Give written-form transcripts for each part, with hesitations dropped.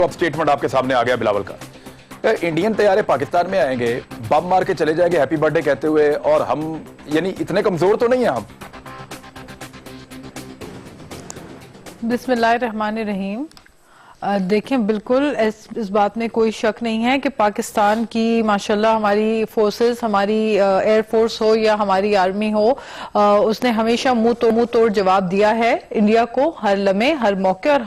अब स्टेटमेंट आपके सामने आ गया बिलावल का। इंडियन तैयारे पाकिस्तान में आएंगे, बम मार के चले जाएंगे हैप्पी बर्थडे कहते हुए, और हम यानी इतने कमजोर तो नहीं है हम। बिस्मिल्लाहिर्रहमानिर्रहीम। देखें, बिल्कुल इस बात में कोई शक नहीं है कि पाकिस्तान की माशाल्लाह हमारी फोर्सेस, हमारी एयर फोर्स हो या हमारी आर्मी हो, उसने हमेशा मुंह तोड़ जवाब दिया है इंडिया को हर लम्हे हर मौके, और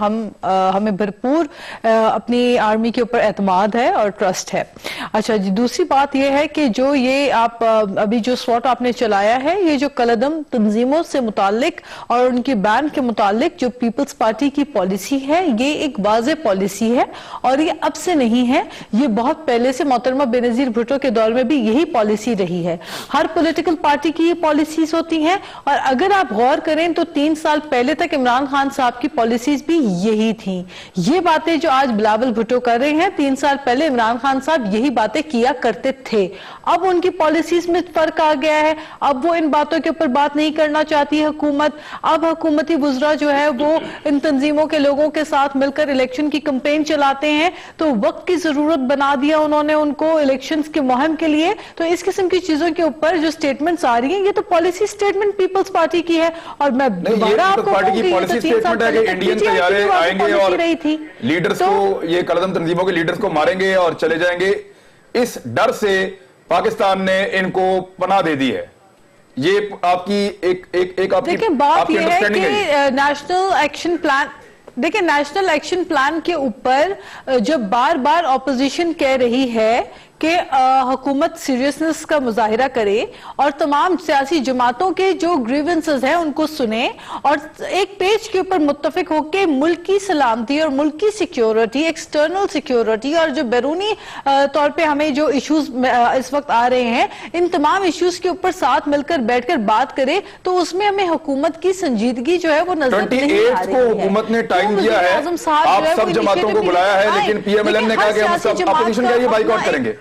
हमें भरपूर अपनी आर्मी के ऊपर एतमाद है और ट्रस्ट है। अच्छा जी, दूसरी बात यह है कि जो ये आप अभी जो स्वॉट आपने चलाया है, ये जो कलदम तंजीमों से मुतालिक और उनकी बैन के मुतालिक जो पीपल्स पार्टी की पॉलिसी है, ये एक पॉलिसी है और ये अब से नहीं है, ये बहुत पहले से मोहतरमा बेनजीर भुट्टो के दौर में भी यही पॉलिसी रही है। हर पॉलिटिकल पार्टी की ये पॉलिसीज होती हैं, और अगर आप गौर करें तो 3 साल पहले तक इमरान खान साहब की पॉलिसीज भी यही थी। ये बातें जो आज बिलावल भुट्टो कर रहे हैं, 3 साल पहले इमरान खान साहब यही बातें किया करते थे। अब उनकी पॉलिसीज में फर्क आ गया है, अब वो इन बातों के ऊपर बात नहीं करना चाहती है हुकूमत। अब हुकूमती बुजरा जो है वो इन तंजीमों के लोगों के साथ मिलकर इलेक्शन की कैंपेन चलाते हैं, तो वक्त की जरूरत बना दिया उन्होंने उनको इलेक्शंस के मुहिम के लिए। तो इस किस्म की चीजों के ऊपर जो स्टेटमेंट्स आ रही हैं, ये तो पॉलिसी स्टेटमेंट पीपल्स पार्टी की है। और मैं दोबारा आपको पार्टी की पॉलिसी स्टेटमेंट है कि इंडियन तैयारे आएंगे और लीडर्स को, ये कलदम तंजीमों के लीडर्स को मारेंगे और चले जाएंगे। इस डर से पाकिस्तान ने इनको पनाह दे दी है। ये आपकी एक आपकी बात यह है कि नेशनल एक्शन प्लान, देखिए नेशनल एक्शन प्लान के ऊपर जब बार बार ऑपोजिशन कह रही है कि हुकूमत सीरियसनेस का मुजाहिरा करे और तमाम सियासी जमातों के जो ग्रीवेंसेस हैं उनको सुने और एक पेज के ऊपर मुत्तफिक होकर मुल्क की सलामती और मुल्क की सिक्योरिटी, एक्सटर्नल सिक्योरिटी और जो बैरूनी तौर पे हमें जो इश्यूज इस वक्त आ रहे हैं, इन तमाम इश्यूज के ऊपर साथ मिलकर बैठकर बात करे, तो उसमें हमें हुकूमत की संजीदगी जो है वो नजर नहीं आ रही है। हुकूमत ने टाइम दिया है, आप सब जमातों को बुलाया है, लेकिन पीएमएलएन ने कहा कि हम सब अपोजिशन का ये बाइकआउट करेंगे।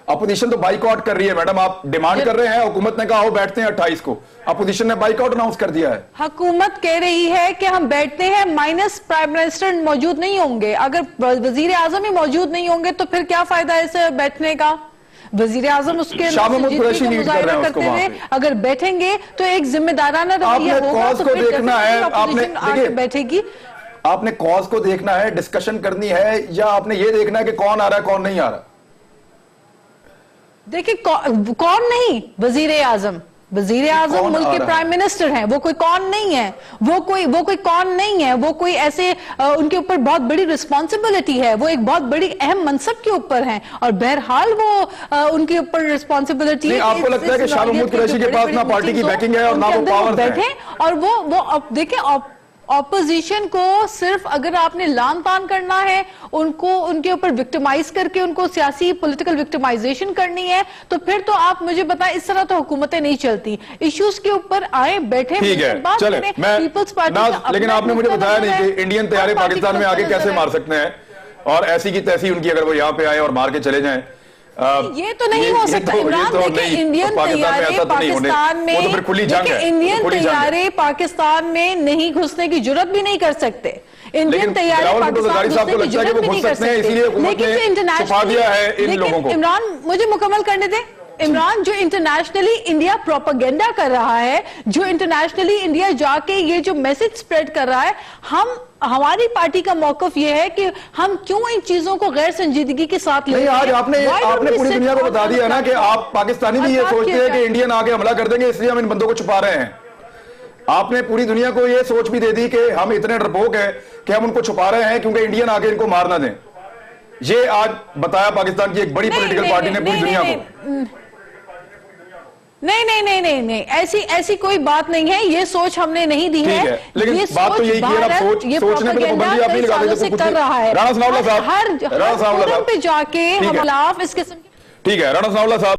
अपोजिशन तो बाइकआउट कर रही है मैडम, आप डिमांड कर रहे हैं, हुकूमत ने कहा हो बैठते हैं 28 को, अपोजिशन ने बाइकआउट अनाउंस कर दिया है। हुकूमत कह रही है कि हम बैठते हैं, माइनस प्राइम मिनिस्टर मौजूद नहीं होंगे। अगर वजीर आजम ही मौजूद नहीं होंगे तो फिर क्या फायदा है इसे बैठने का? वजीर आजम उसके मुजाहिरा करते हुए अगर बैठेंगे तो एक जिम्मेदाराना रवैया होगा, तो फिर देखना है, आपने बैठेगी। आपने कॉज को देखना है, डिस्कशन करनी है, या आपने ये देखना है कि कौन आ रहा है कौन नहीं आ रहा? देखिए कौन नहीं, वजीर आजम मुल्क के प्राइम मिनिस्टर हैं, वो कोई कौन नहीं है, वो कोई कौन नहीं है, वो कोई ऐसे उनके ऊपर बहुत बड़ी रिस्पॉन्सिबिलिटी है, वो एक बहुत बड़ी अहम मनसब के ऊपर हैं, और बहरहाल वो उनके ऊपर रिस्पॉन्सिबिलिटी है। आपको लगता है कि शाह महमूद कुरैशी के पास ना पार्टी की बैकिंग है और ना वो पावर बैठे, और वो देखिए ऑपोजिशन को सिर्फ अगर आपने लान तान करना है, उनको उनके ऊपर विक्टिमाइज करके उनको सियासी पॉलिटिकल विक्टिमाइजेशन करनी है, तो फिर तो आप मुझे बताएं, इस तरह तो हुकूमतें नहीं चलती। इश्यूज के ऊपर आए, बैठे, ठीक है, चले, पीपल्स पार्टी। लेकिन आपने मुझे बताया नहीं कि इंडियन तैयारे पाकिस्तान में आगे कैसे मार सकते हैं, और ऐसी की तैसी उनकी अगर वो यहाँ पे आए और मार के चले जाएं। ये तो नहीं हो सकता इमरान। देखिए इंडियन तैयारे पाकिस्तान में, इंडियन तैयारे पाकिस्तान में नहीं घुसने की जुर्रत भी नहीं कर सकते। इंडियन तैयारे पाकिस्तान घुसने की जुर्रत भी नहीं कर सकते, लेकिन इंटरनेशनल इमरान, मुझे मुकम्मल करने दें। इमरान जो इंटरनेशनली इंडिया प्रोपेगेंडा कर रहा है, जो इंटरनेशनली इंडिया जाके ये जो मैसेज स्प्रेड कर रहा है, हमारी पार्टी का मौकफ ये है कि हम क्यों इन चीजों को गैर संजीदगी के साथ ले। आज आपने पूरी दुनिया को बता दिया ना कि आप पाकिस्तानी भी ये सोचते हैं कि इंडियन आगे हमला कर देंगे, इसलिए हम इन बंदों को छुपा रहे हैं। आपने पूरी दुनिया को ये सोच भी दे दी कि हम इतने डरपोक हैं कि हम उनको छुपा रहे हैं क्योंकि इंडियन आगे इनको मार ना दें। ये आज बताया पाकिस्तान की एक बड़ी पॉलिटिकल पार्टी ने पूरी दुनिया को। नहीं, ऐसी कोई बात नहीं है, ये सोच हमने नहीं दी है। लेकिन ये बात तो यही की है, सोचने पे तो पाबंदी आप नहीं लगा देते कर रहा है राणा सनाउल्लाह साहब, हर पे जाके हम खिलाफ इस किस्म। ठीक है, राणा सनाउल्लाह साहब।